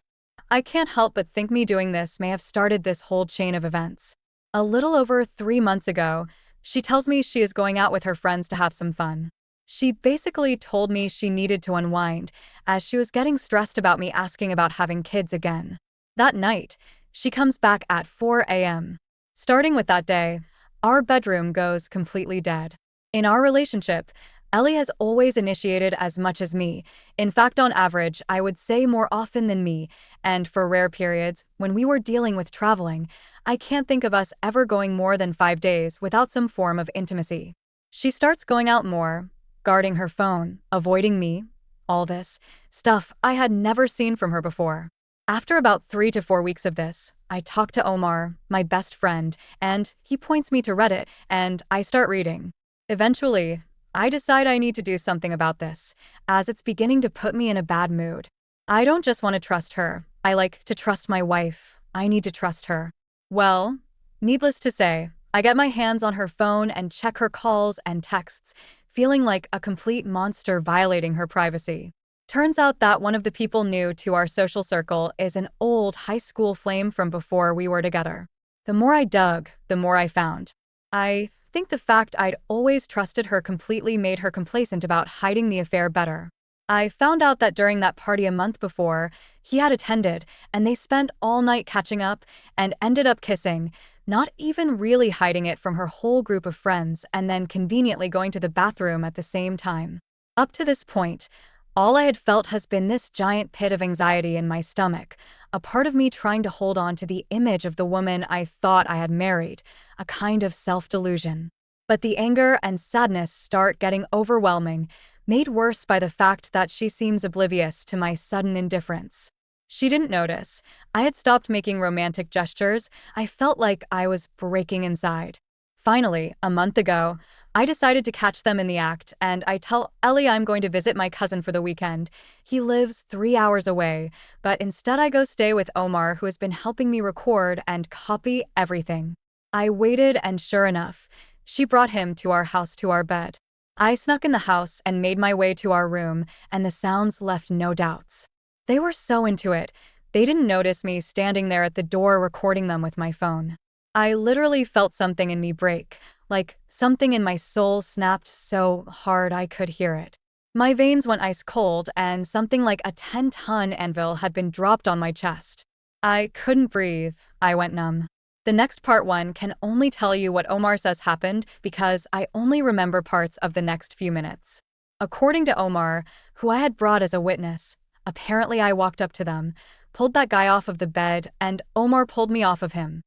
[SPEAKER 1] I can't help but think me doing this may have started this whole chain of events. A little over 3 months ago, she tells me she is going out with her friends to have some fun. She basically told me she needed to unwind, as she was getting stressed about me asking about having kids again. That night, she comes back at 4 a.m. Starting with that day, our bedroom goes completely dead. In our relationship, Ellie has always initiated as much as me. In fact, on average, I would say more often than me, and for rare periods, when we were dealing with traveling, I can't think of us ever going more than 5 days without some form of intimacy. She starts going out more, guarding her phone, avoiding me, all this stuff I had never seen from her before. After about 3 to 4 weeks of this, I talk to Omar, my best friend, and he points me to Reddit, and I start reading. Eventually, I decide I need to do something about this, as it's beginning to put me in a bad mood. I don't just want to trust her, I like to trust my wife. I need to trust her. Well, needless to say, I get my hands on her phone and check her calls and texts, feeling like a complete monster violating her privacy. Turns out that one of the people new to our social circle is an old high school flame from before we were together. The more I dug, the more I found. I think the fact I'd always trusted her completely made her complacent about hiding the affair better. I found out that during that party a month before, he had attended, and they spent all night catching up and ended up kissing, not even really hiding it from her whole group of friends, and then conveniently going to the bathroom at the same time. Up to this point, all I had felt has been this giant pit of anxiety in my stomach, a part of me trying to hold on to the image of the woman I thought I had married, a kind of self-delusion. But the anger and sadness start getting overwhelming, made worse by the fact that she seems oblivious to my sudden indifference. She didn't notice. I had stopped making romantic gestures. I felt like I was breaking inside. Finally, a month ago, I decided to catch them in the act, and I tell Ellie I'm going to visit my cousin for the weekend. He lives 3 hours away, but instead I go stay with Omar, who has been helping me record and copy everything. I waited, and sure enough, she brought him to our house, to our bed. I snuck in the house and made my way to our room, and the sounds left no doubts. They were so into it, they didn't notice me standing there at the door recording them with my phone. I literally felt something in me break, like something in my soul snapped so hard I could hear it. My veins went ice cold, and something like a 10-ton anvil had been dropped on my chest. I couldn't breathe, I went numb. The next part one can only tell you what Omar says happened because I only remember parts of the next few minutes. According to Omar, who I had brought as a witness, apparently I walked up to them, pulled that guy off of the bed, and Omar pulled me off of him.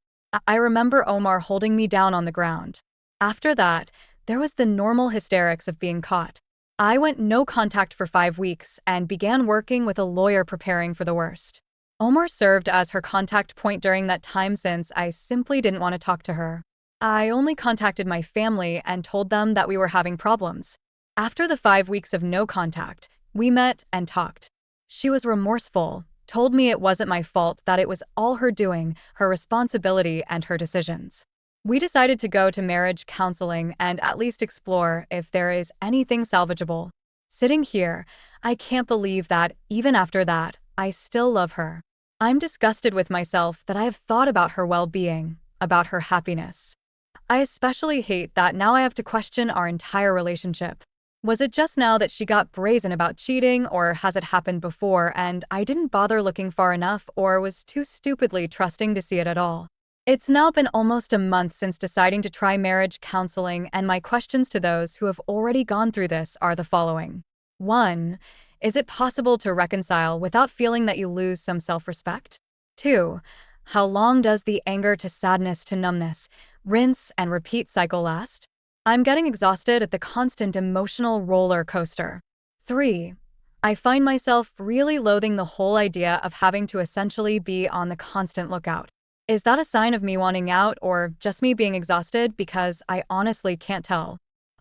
[SPEAKER 1] I remember Omar holding me down on the ground. After that, there was the normal hysterics of being caught. I went no contact for 5 weeks and began working with a lawyer preparing for the worst. Omar served as her contact point during that time since I simply didn't want to talk to her. I only contacted my family and told them that we were having problems. After the 5 weeks of no contact, we met and talked. She was remorseful, told me it wasn't my fault, that it was all her doing, her responsibility and her decisions. We decided to go to marriage counseling and at least explore if there is anything salvageable. Sitting here, I can't believe that, even after that, I still love her. I'm disgusted with myself that I have thought about her well-being, about her happiness. I especially hate that now I have to question our entire relationship. Was it just now that she got brazen about cheating, or has it happened before and I didn't bother looking far enough or was too stupidly trusting to see it at all? It's now been almost a month since deciding to try marriage counseling, and my questions to those who have already gone through this are the following. 1. Is it possible to reconcile without feeling that you lose some self-respect? 2. How long does the anger to sadness to numbness, rinse and repeat cycle last? I'm getting exhausted at the constant emotional roller coaster. 3. I find myself really loathing the whole idea of having to essentially be on the constant lookout. Is that a sign of me wanting out or just me being exhausted? Because I honestly can't tell.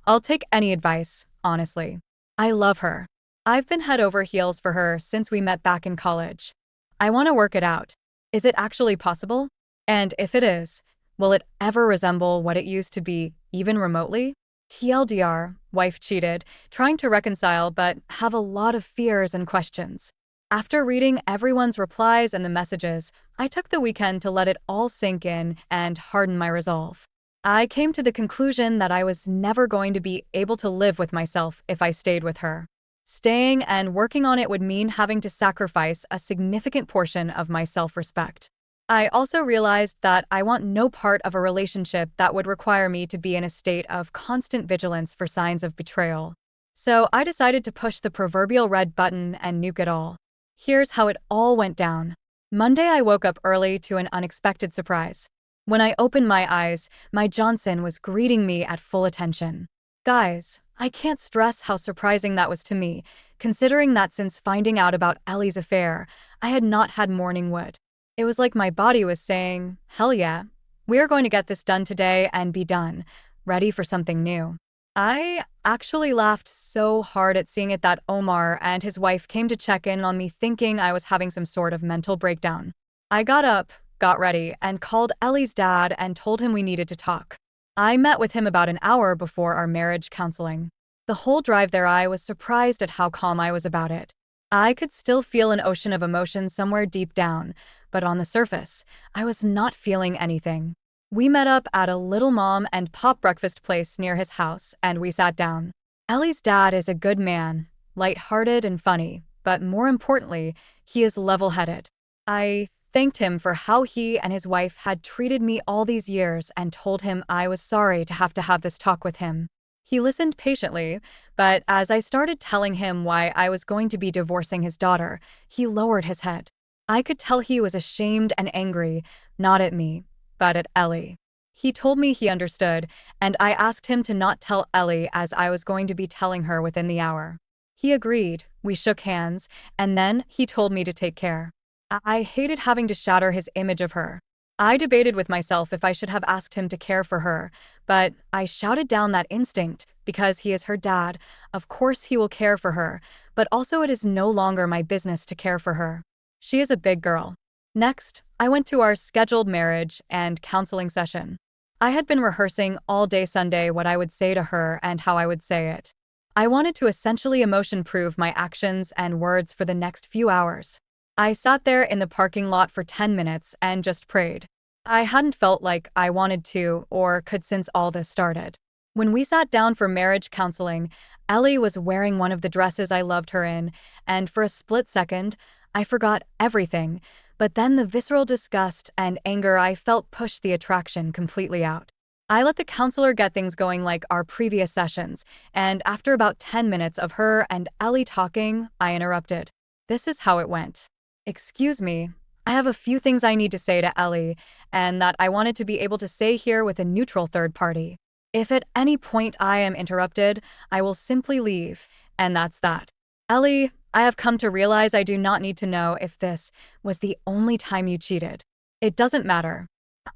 [SPEAKER 1] I'll take any advice, honestly. I love her. I've been head over heels for her since we met back in college. I want to work it out. Is it actually possible? And if it is, will it ever resemble what it used to be, even remotely? TLDR, wife cheated, trying to reconcile but have a lot of fears and questions. After reading everyone's replies and the messages, I took the weekend to let it all sink in and harden my resolve. I came to the conclusion that I was never going to be able to live with myself if I stayed with her. Staying and working on it would mean having to sacrifice a significant portion of my self-respect. I also realized that I want no part of a relationship that would require me to be in a state of constant vigilance for signs of betrayal. So I decided to push the proverbial red button and nuke it all. Here's how it all went down. Monday, I woke up early to an unexpected surprise. When I opened my eyes, my Johnson was greeting me at full attention. Guys, I can't stress how surprising that was to me, considering that since finding out about Ellie's affair, I had not had morning wood. It was like my body was saying, hell yeah, we're going to get this done today and be done, ready for something new. I actually laughed so hard at seeing it that Omar and his wife came to check in on me thinking I was having some sort of mental breakdown. I got up, got ready, and called Ellie's dad and told him we needed to talk. I met with him about an hour before our marriage counseling. The whole drive there I was surprised at how calm I was about it. I could still feel an ocean of emotion somewhere deep down, but on the surface, I was not feeling anything. We met up at a little mom and pop breakfast place near his house, and we sat down. Ellie's dad is a good man, light-hearted and funny, but more importantly, he is level-headed. I thanked him for how he and his wife had treated me all these years and told him I was sorry to have this talk with him. He listened patiently, but as I started telling him why I was going to be divorcing his daughter, he lowered his head. I could tell he was ashamed and angry, not at me, but at Ellie. He told me he understood, and I asked him to not tell Ellie as I was going to be telling her within the hour. He agreed, we shook hands, and then he told me to take care. I hated having to shatter his image of her. I debated with myself if I should have asked him to care for her, but I shouted down that instinct because he is her dad. Of course he will care for her, but also it is no longer my business to care for her. She is a big girl. Next, I went to our scheduled marriage and counseling session. I had been rehearsing all day Sunday what I would say to her and how I would say it. I wanted to essentially emotion-proof my actions and words for the next few hours. I sat there in the parking lot for 10 minutes and just prayed. I hadn't felt like I wanted to or could since all this started. When we sat down for marriage counseling, Ellie was wearing one of the dresses I loved her in, and for a split second, I forgot everything, but then the visceral disgust and anger I felt pushed the attraction completely out. I let the counselor get things going like our previous sessions, and after about 10 minutes of her and Ellie talking, I interrupted. This is how it went. Excuse me, I have a few things I need to say to Ellie, and that I wanted to be able to say here with a neutral third party. If at any point I am interrupted, I will simply leave, and that's that. Ellie, I have come to realize I do not need to know if this was the only time you cheated. It doesn't matter.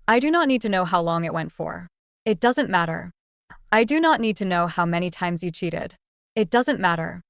[SPEAKER 1] I do not need to know how long it went for. It doesn't matter. I do not need to know how many times you cheated. It doesn't matter.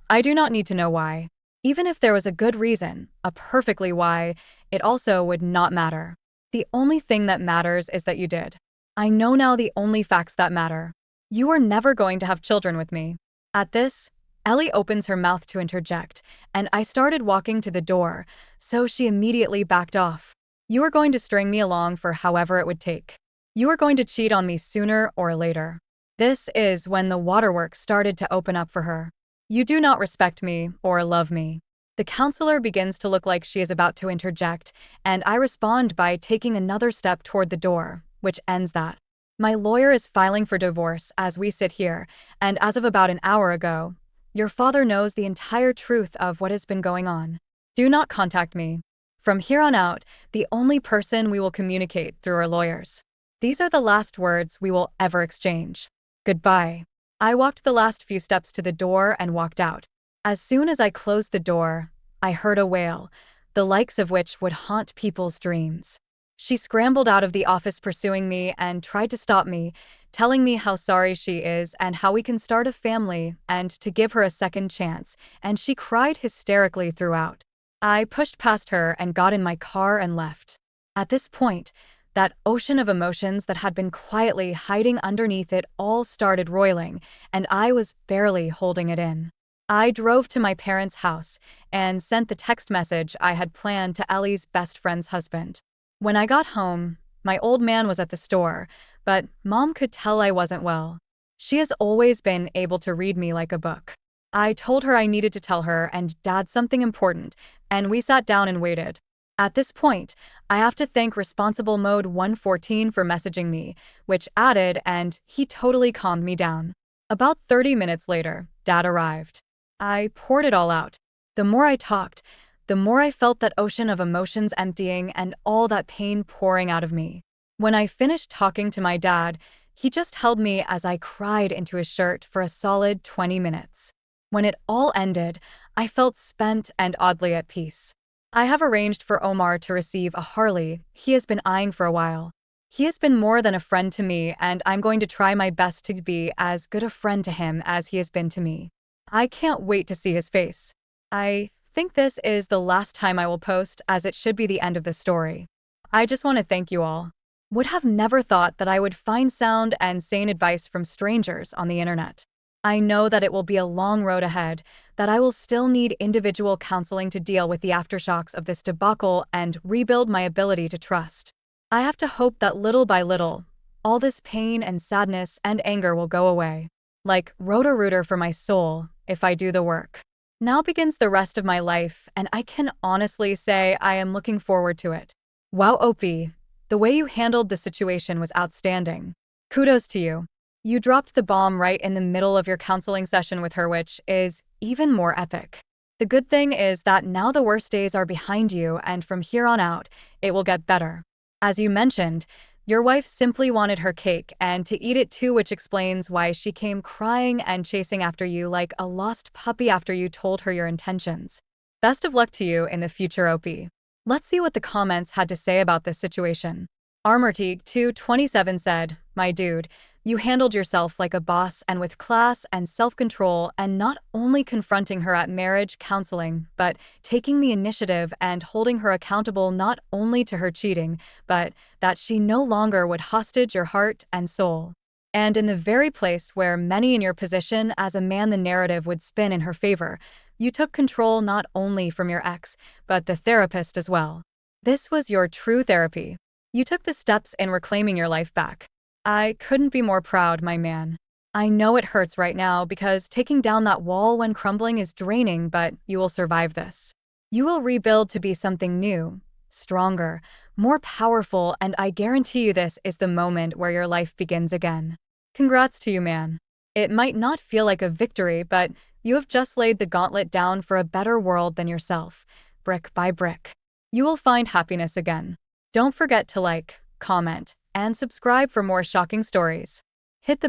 [SPEAKER 1] I do not need to know why. Even if there was a good reason, a perfectly why, it also would not matter. The only thing that matters is that you did. I know now the only facts that matter. You are never going to have children with me. At this, Ellie opens her mouth to interject, and I started walking to the door, so she immediately backed off. You are going to string me along for however it would take. You are going to cheat on me sooner or later. This is when the waterworks started to open up for her. You do not respect me or love me. The counselor begins to look like she is about to interject, and I respond by taking another step toward the door, which ends that. My lawyer is filing for divorce as we sit here, and as of about an hour ago, your father knows the entire truth of what has been going on. Do not contact me. From here on out, the only person we will communicate through our lawyers. These are the last words we will ever exchange. Goodbye. I walked the last few steps to the door and walked out. As soon as I closed the door, I heard a wail, the likes of which would haunt people's dreams. She scrambled out of the office pursuing me and tried to stop me, telling me how sorry she is and how we can start a family and to give her a second chance, and she cried hysterically throughout. I pushed past her and got in my car and left. At this point, that ocean of emotions that had been quietly hiding underneath it all started roiling, and I was barely holding it in. I drove to my parents' house and sent the text message I had planned to Ellie's best friend's husband. When I got home, my old man was at the store, but Mom could tell I wasn't well. She has always been able to read me like a book. I told her I needed to tell her and Dad something important, and we sat down and waited. At this point, I have to thank Responsible Mode 114 for messaging me, which added, and he totally calmed me down. About 30 minutes later, Dad arrived. I poured it all out. The more I talked, the more I felt that ocean of emotions emptying and all that pain pouring out of me. When I finished talking to my dad, he just held me as I cried into his shirt for a solid 20 minutes. When it all ended, I felt spent and oddly at peace. I have arranged for Omar to receive a Harley he has been eyeing for a while. He has been more than a friend to me, and I'm going to try my best to be as good a friend to him as he has been to me. I can't wait to see his face. I think this is the last time I will post, as it should be the end of the story. I just want to thank you all. Would have never thought that I would find sound and sane advice from strangers on the internet. I know that it will be a long road ahead, that I will still need individual counseling to deal with the aftershocks of this debacle and rebuild my ability to trust. I have to hope that little by little, all this pain and sadness and anger will go away. Like Roto-Rooter for my soul, if I do the work. Now begins the rest of my life, and I can honestly say I am looking forward to it. Wow, Opie, the way you handled the situation was outstanding. Kudos to you. You dropped the bomb right in the middle of your counseling session with her, which is even more epic. The good thing is that now the worst days are behind you, and from here on out, it will get better. As you mentioned, your wife simply wanted her cake and to eat it too, which explains why she came crying and chasing after you like a lost puppy after you told her your intentions. Best of luck to you in the future, Opie. Let's see what the comments had to say about this situation. Armorteague227 said, "My dude, you handled yourself like a boss and with class and self-control, and not only confronting her at marriage counseling, but taking the initiative and holding her accountable not only to her cheating, but that she no longer would hostage your heart and soul. And in the very place where many in your position as a man the narrative would spin in her favor, you took control not only from your ex, but the therapist as well. This was your true therapy. You took the steps in reclaiming your life back. I couldn't be more proud, my man. I know it hurts right now because taking down that wall when crumbling is draining, but you will survive this. You will rebuild to be something new, stronger, more powerful, and I guarantee you this is the moment where your life begins again. Congrats to you, man. It might not feel like a victory, but you have just laid the gauntlet down for a better world than yourself, brick by brick. You will find happiness again. Don't forget to like, comment, and subscribe for more shocking stories. Hit the